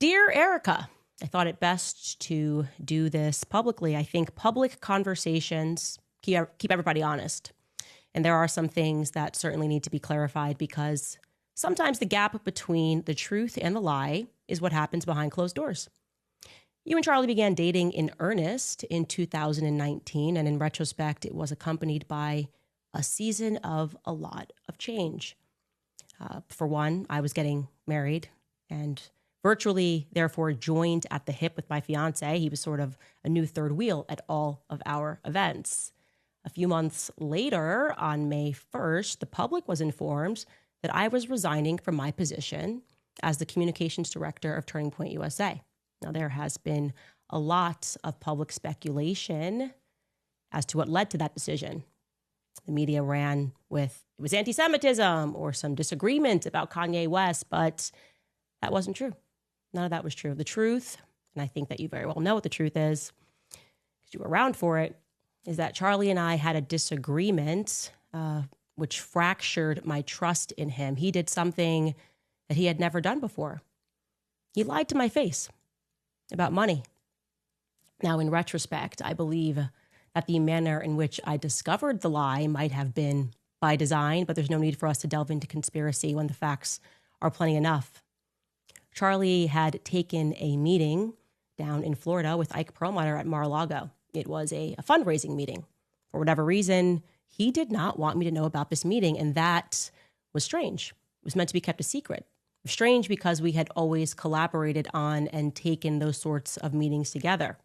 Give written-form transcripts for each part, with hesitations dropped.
Dear Erika, I thought it best to do this publicly. I think public conversations keep everybody honest. And there are some things that certainly need to be clarified because sometimes the gap between the truth and the lie is what happens behind closed doors. You and Charlie began dating in earnest in 2019, and in retrospect, it was accompanied by a season of a lot of change. For one, I was getting married and virtually, therefore, joined at the hip with my fiance. He was sort of a new third wheel at all of our events. A few months later, on May 1st, the public was informed that I was resigning from my position as the communications director of Turning Point USA. Now, there has been a lot of public speculation as to what led to that decision. The media ran with it was anti-Semitism or some disagreement about Kanye West, but that wasn't true. None of that was true. The truth, and I think that you very well know what the truth is, because you were around for it, is that Charlie and I had a disagreement which fractured my trust in him. He did something that he had never done before. He lied to my face about money. Now, in retrospect, I believe that the manner in which I discovered the lie might have been by design, but there's no need for us to delve into conspiracy when the facts are plenty enough. Charlie had taken a meeting down in Florida with Ike Perlmutter at Mar-a-Lago. It was a fundraising meeting. For whatever reason, he did not want me to know about this meeting, and that was strange. It was meant to be kept a secret. Strange because we had always collaborated on and taken those sorts of meetings together.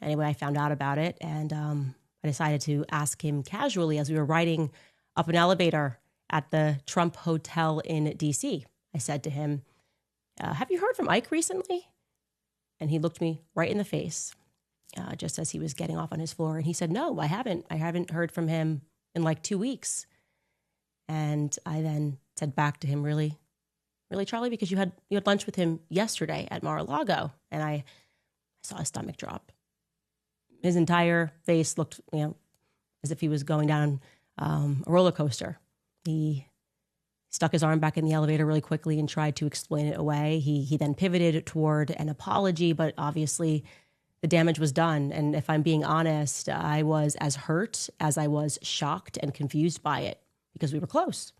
Anyway, I found out about it, and I decided to ask him casually as we were riding up an elevator at the Trump Hotel in D.C. I said to him, have you heard from Ike recently? And he looked me right in the face just as he was getting off on his floor. And he said, no, I haven't. I haven't heard from him in like 2 weeks. And I then said back to him, really, Charlie? Because you had lunch with him yesterday at Mar-a-Lago. And I saw his stomach drop. His entire face looked, as if he was going down a roller coaster. He stuck his arm back in the elevator really quickly and tried to explain it away. He then pivoted toward an apology, but obviously the damage was done. And if I'm being honest, I was as hurt as I was shocked and confused by it because we were close.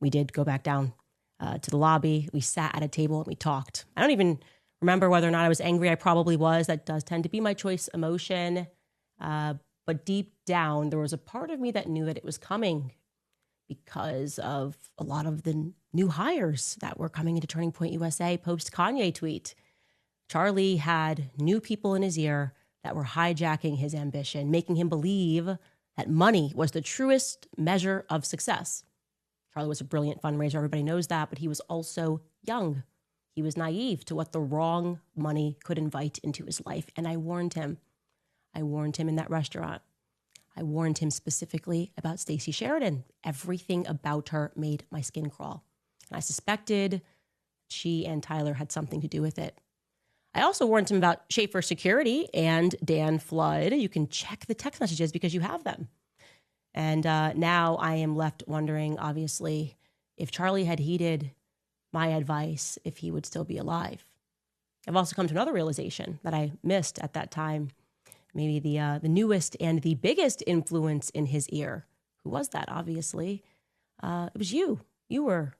We did go back down to the lobby. We sat at a table and we talked. I don't even remember whether or not I was angry. I probably was. That does tend to be my choice emotion. But deep down, there was a part of me that knew that it was coming because of a lot of the new hires that were coming into Turning Point USA post-Kanye tweet. Charlie had new people in his ear that were hijacking his ambition, making him believe that money was the truest measure of success. Charlie was a brilliant fundraiser. Everybody knows that, but he was also young. He was naive to what the wrong money could invite into his life. And I warned him. I warned him in that restaurant. I warned him specifically about Stacey Sheridan. Everything about her made my skin crawl. And I suspected she and Tyler had something to do with it. I also warned him about Schaefer Security and Dan Flood. You can check the text messages because you have them. And now I am left wondering, obviously, if Charlie had heeded my advice, if he would still be alive. I've also come to another realization that I missed at that time. Maybe the newest and the biggest influence in his ear. Who was that, obviously? It was you. You were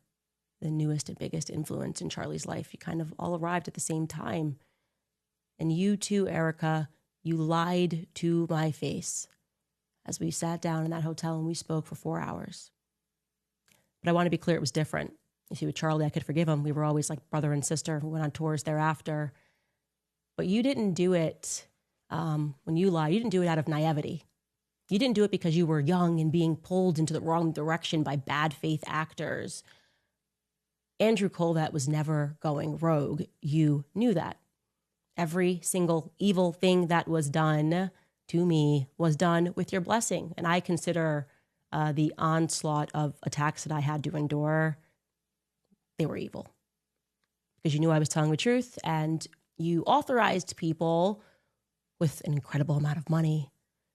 the newest and biggest influence in Charlie's life. You kind of all arrived at the same time. And you too, Erika, you lied to my face as we sat down in that hotel and we spoke for 4 hours. But I want to be clear, it was different. You see, with Charlie, I could forgive him. We were always like brother and sister. We went on tours thereafter. But you didn't do it. When you lied, you didn't do it out of naivety. You didn't do it because you were young and being pulled into the wrong direction by bad faith actors. Andrew Colvett was never going rogue. You knew that. Every single evil thing that was done to me was done with your blessing. And I consider the onslaught of attacks that I had to endure, they were evil. Because you knew I was telling the truth and you authorized people with an incredible amount of money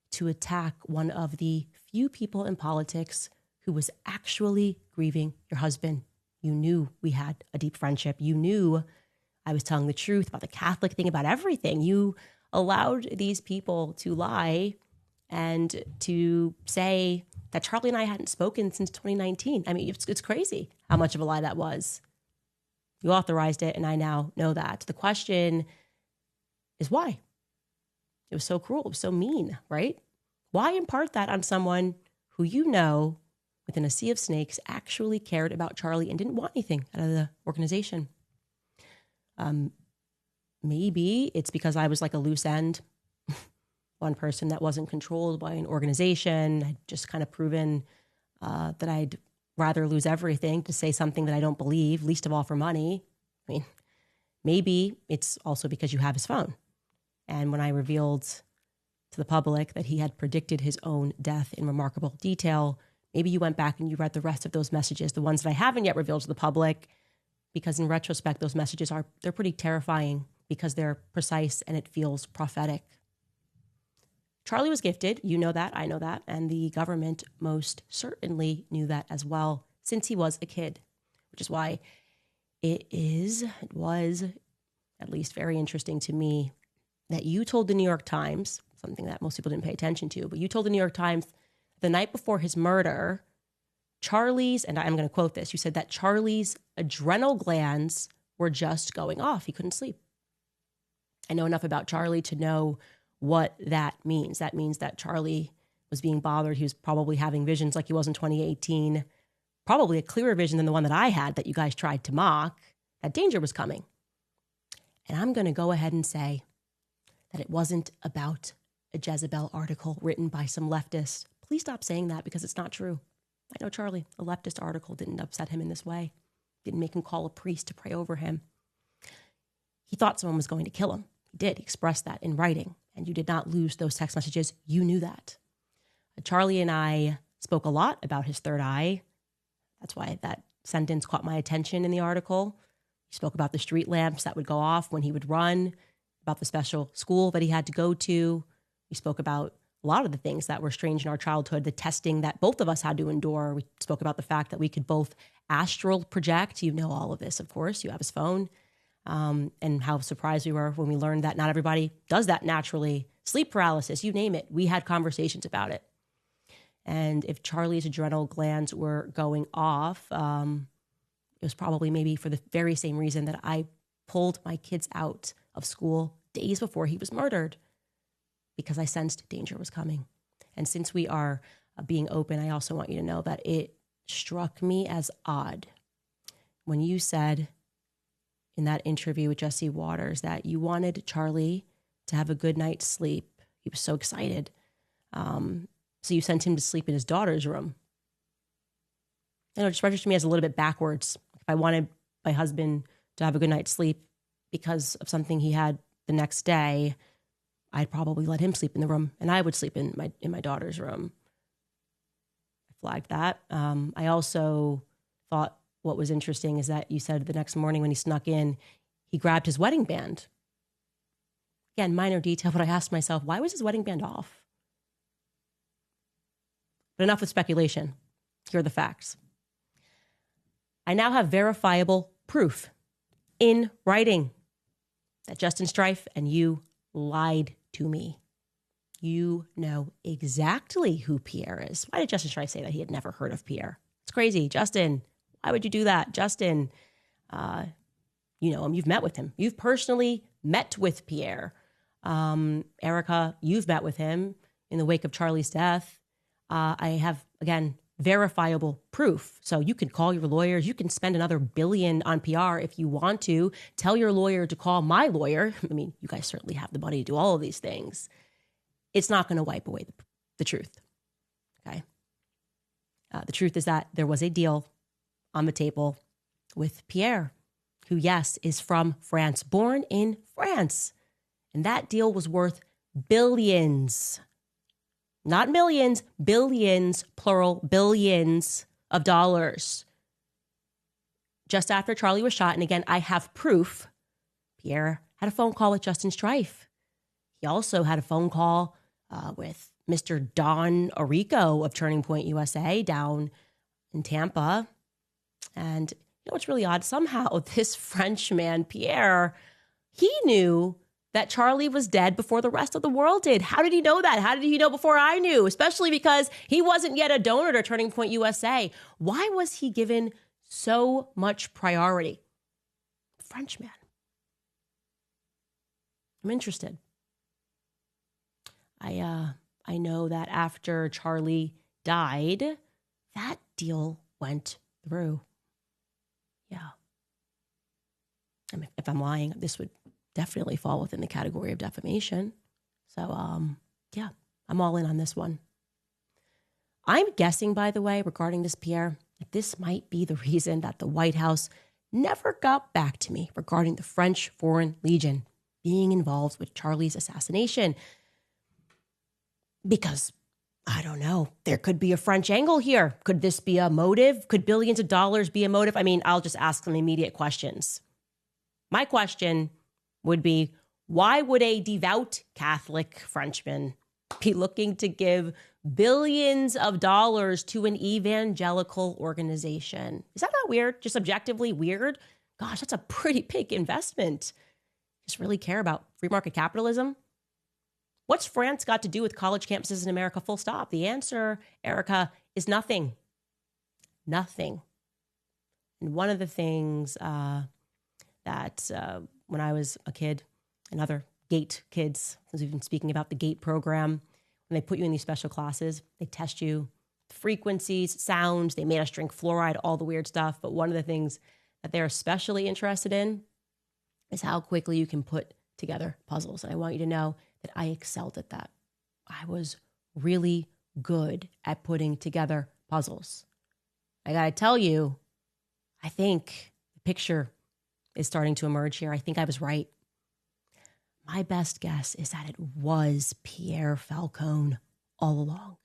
to attack one of the few people in politics who was actually grieving your husband. You knew we had a deep friendship. You knew I was telling the truth about the Catholic thing, about everything. You allowed these people to lie and to say that Charlie and I hadn't spoken since 2019. I mean, it's crazy how much of a lie that was. You authorized it, and I now know that. The question is why? It was so cruel. It was so mean, right? Why impart that on someone who you know within a sea of snakes actually cared about Charlie and didn't want anything out of the organization? Maybe it's because I was like a loose end, one person that wasn't controlled by an organization. I'd just kind of proven that I'd rather lose everything to say something that I don't believe, least of all for money. I mean, maybe it's also because you have his phone. And when I revealed to the public that he had predicted his own death in remarkable detail, maybe you went back and you read the rest of those messages, the ones that I haven't yet revealed to the public, because in retrospect, those messages they're pretty terrifying because they're precise and it feels prophetic. Charlie was gifted. You know that. I know that. And the government most certainly knew that as well since he was a kid, which is why it was at least very interesting to me that you told the New York Times, something that most people didn't pay attention to, but you told the New York Times the night before his murder, Charlie's, and I'm going to quote this, you said that Charlie's adrenal glands were just going off. He couldn't sleep. I know enough about Charlie to know what that means. That means that Charlie was being bothered. He was probably having visions like he was in 2018, probably a clearer vision than the one that I had that you guys tried to mock, that danger was coming. And I'm going to go ahead and say that it wasn't about a Jezebel article written by some leftist. Please stop saying that because it's not true. I know Charlie, a leftist article didn't upset him in this way, didn't make him call a priest to pray over him. He thought someone was going to kill him. He did. He expressed that in writing, and you did not lose those text messages. You knew that. Charlie and I spoke a lot about his third eye. That's why that sentence caught my attention in the article. He spoke about the street lamps that would go off when he would run, about the special school that he had to go to. We spoke about a lot of the things that were strange in our childhood, the testing that both of us had to endure. We spoke about the fact that we could both astral project. You know all of this, of course. You have his phone. And how surprised we were when we learned that not everybody does that naturally. Sleep paralysis, you name it. We had conversations about it. And if Charlie's adrenal glands were going off, it was probably maybe for the very same reason that I pulled my kids out of school days before he was murdered, because I sensed danger was coming. And since we are being open, I also want you to know that it struck me as odd when you said in that interview with Jesse Waters that you wanted Charlie to have a good night's sleep. He was so excited. So you sent him to sleep in his daughter's room. And it just registered to me as a little bit backwards. If I wanted my husband to have a good night's sleep because of something he had the next day, I'd probably let him sleep in the room and I would sleep in my daughter's room. I flagged that. I also thought what was interesting is that you said the next morning when he snuck in, he grabbed his wedding band. Again, minor detail, but I asked myself, why was his wedding band off? But enough with speculation. Here are the facts. I now have verifiable proof in writing that Justin Strife and you lied to me. You know exactly who Pierre is. Why did Justin Strife say that he had never heard of Pierre? It's crazy. Justin, why would you do that? Justin, you know him. You've met with him. You've personally met with Pierre. Erika, you've met with him in the wake of Charlie's death. I have, again, verifiable proof. So you can call your lawyers. You can spend another $1 billion on PR if you want to. Tell your lawyer to call my lawyer. I mean, you guys certainly have the money to do all of these things. It's not going to wipe away the truth. Okay. The truth is that there was a deal on the table with Pierre, who, yes, is from France, born in France. And that deal was worth billions. Not millions, billions, plural, billions of dollars. Just after Charlie was shot, and again, I have proof, Pierre had a phone call with Justin Strife. He also had a phone call with Mr. Don Orico of Turning Point USA down in Tampa. And You know what's really odd? Somehow this Frenchman, Pierre, he knew that Charlie was dead before the rest of the world did. How did he know that? How did he know before I knew? Especially because he wasn't yet a donor to Turning Point USA. Why was he given so much priority? Frenchman. I'm interested. I know that after Charlie died, that deal went through. Yeah. I mean, if I'm lying, this would definitely fall within the category of defamation. So, yeah, I'm all in on this one. I'm guessing, by the way, regarding this, Pierre, that this might be the reason that the White House never got back to me regarding the French Foreign Legion being involved with Charlie's assassination. Because, I don't know, there could be a French angle here. Could this be a motive? Could billions of dollars be a motive? I mean, I'll just ask some immediate questions. My question would be, why would a devout Catholic Frenchman be looking to give billions of dollars to an evangelical organization? Is that not weird? Just objectively weird? Gosh, that's a pretty big investment. Just really care about free market capitalism? What's France got to do with college campuses in America? Full stop. The answer, Erika, is nothing. Nothing. And one of the things that when I was a kid, and other GATE kids, since we've been speaking about the GATE program, when they put you in these special classes, they test you frequencies, sounds, they made us drink fluoride, all the weird stuff. But one of the things that they're especially interested in is how quickly you can put together puzzles. And I want you to know that I excelled at that. I was really good at putting together puzzles. I gotta tell you, I think the picture is starting to emerge here. I think I was right. My best guess is that it was Pierre Falcone all along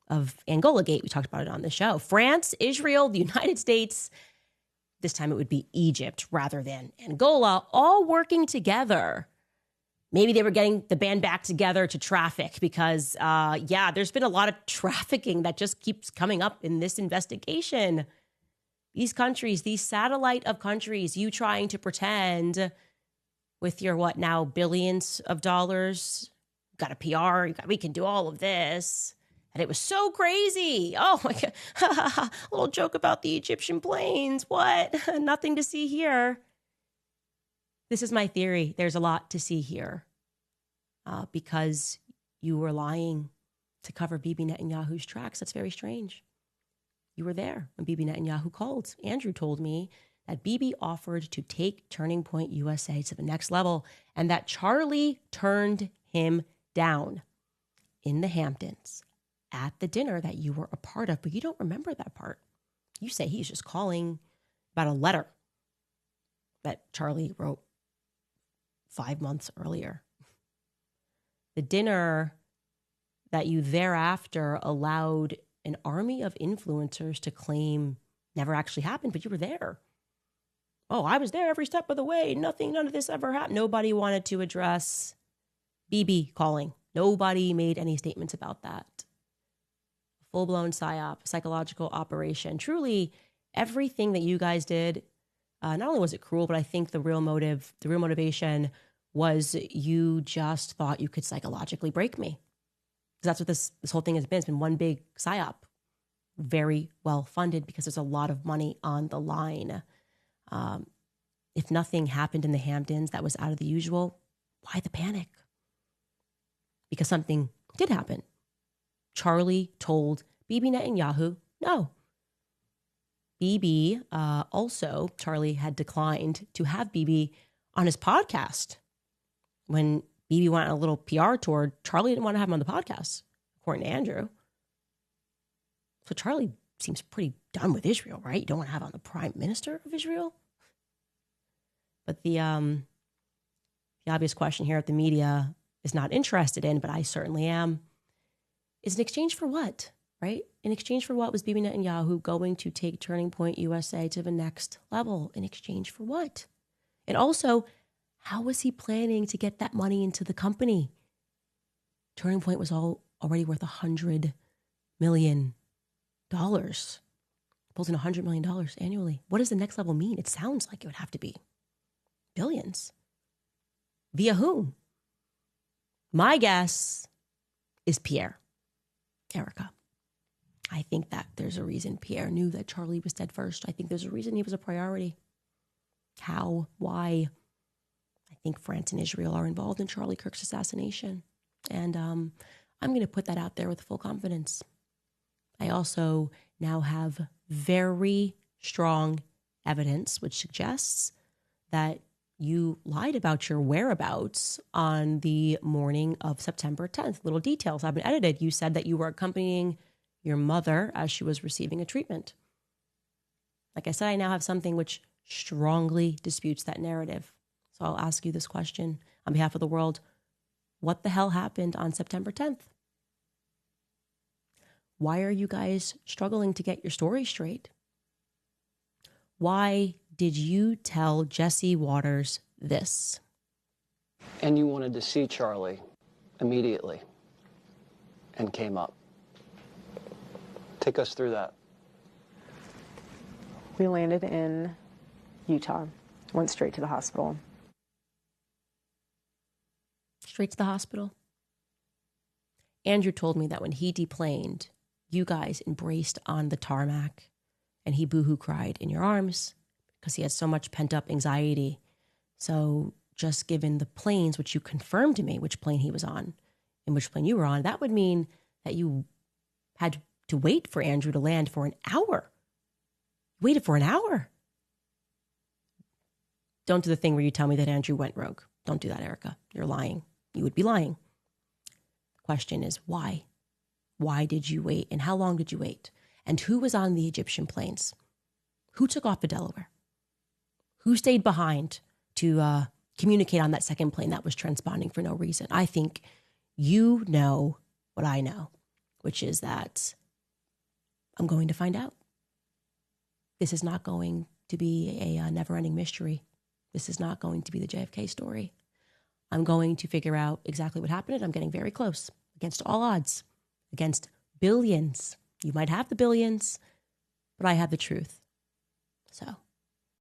of Angola Gate. We talked about it on the show. France, Israel, the United States. This time it would be Egypt rather than Angola, all working together. Maybe they were getting the band back together to traffic because, there's been a lot of trafficking that just keeps coming up in this investigation. These countries, these satellite of countries, you trying to pretend with your billions of dollars, got a PR, we can do all of this. And it was so crazy. Oh my God. A little joke about the Egyptian planes. What? Nothing to see here. This is my theory. There's a lot to see here because you were lying to cover Bibi Netanyahu's tracks. That's very strange. You were there when Bibi Netanyahu called. Andrew told me that Bibi offered to take Turning Point USA to the next level and that Charlie turned him down in the Hamptons at the dinner that you were a part of. But you don't remember that part. You say he's just calling about a letter that Charlie wrote 5 months earlier. The dinner that you thereafter allowed an army of influencers to claim never actually happened, but you were there. Oh, I was there every step of the way. None of this ever happened. Nobody wanted to address Bibi calling. Nobody made any statements about that. Full-blown psyop, psychological operation. Truly, everything that you guys did, not only was it cruel, but I think the real motivation was you just thought you could psychologically break me. Because that's what this whole thing has been. It's been one big psyop. Very well funded because there's a lot of money on the line. If nothing happened in the Hamptons that was out of the usual, why the panic? Because something did happen. Charlie told Bibi Netanyahu no. Bibi, also, Charlie had declined to have Bibi on his podcast. When Bibi went on a little PR tour, Charlie didn't want to have him on the podcast, according to Andrew. So Charlie seems pretty done with Israel, right? You don't want to have on the prime minister of Israel? But the obvious question here at the media is not interested in, but I certainly am, is in exchange for what, right? In exchange for what was Bibi Netanyahu going to take Turning Point USA to the next level? In exchange for what? And also, how was he planning to get that money into the company? Turning Point was already worth $100 million. pulls in $100 million annually. What does the next level mean? It sounds like it would have to be billions. Via whom? My guess is Pierre. Erika. I think that there's a reason Pierre knew that Charlie was dead first. I think there's a reason he was a priority. How? Why? I think France and Israel are involved in Charlie Kirk's assassination. And I'm going to put that out there with full confidence. I also now have very strong evidence which suggests that you lied about your whereabouts on the morning of September 10th. Little details have been edited. You said that you were accompanying your mother as she was receiving a treatment. Like I said, I now have something which strongly disputes that narrative. So I'll ask you this question on behalf of the world. What the hell happened on September 10th? Why are you guys struggling to get your story straight? Why did you tell Jesse Waters this? And you wanted to see Charlie immediately and came up. Take us through that. We landed in Utah, went straight to the hospital. Straight to the hospital? Andrew told me that when he deplaned, you guys embraced on the tarmac and he boohoo cried in your arms because he had so much pent-up anxiety. So just given the planes, which you confirmed to me which plane he was on and which plane you were on, that would mean that you had to wait for Andrew to land for an hour. Waited for an hour. Don't do the thing where you tell me that Andrew went rogue. Don't do that, Erika. You're lying. You would be lying. The question is why? Why did you wait? And how long did you wait? And who was on the Egyptian planes? Who took off to Delaware? Who stayed behind to communicate on that second plane that was transponding for no reason? I think you know what I know, which is that I'm going to find out. This is not going to be a never-ending mystery. This is not going to be the JFK story. I'm going to figure out exactly what happened, and I'm getting very close against all odds, against billions. You might have the billions, but I have the truth. So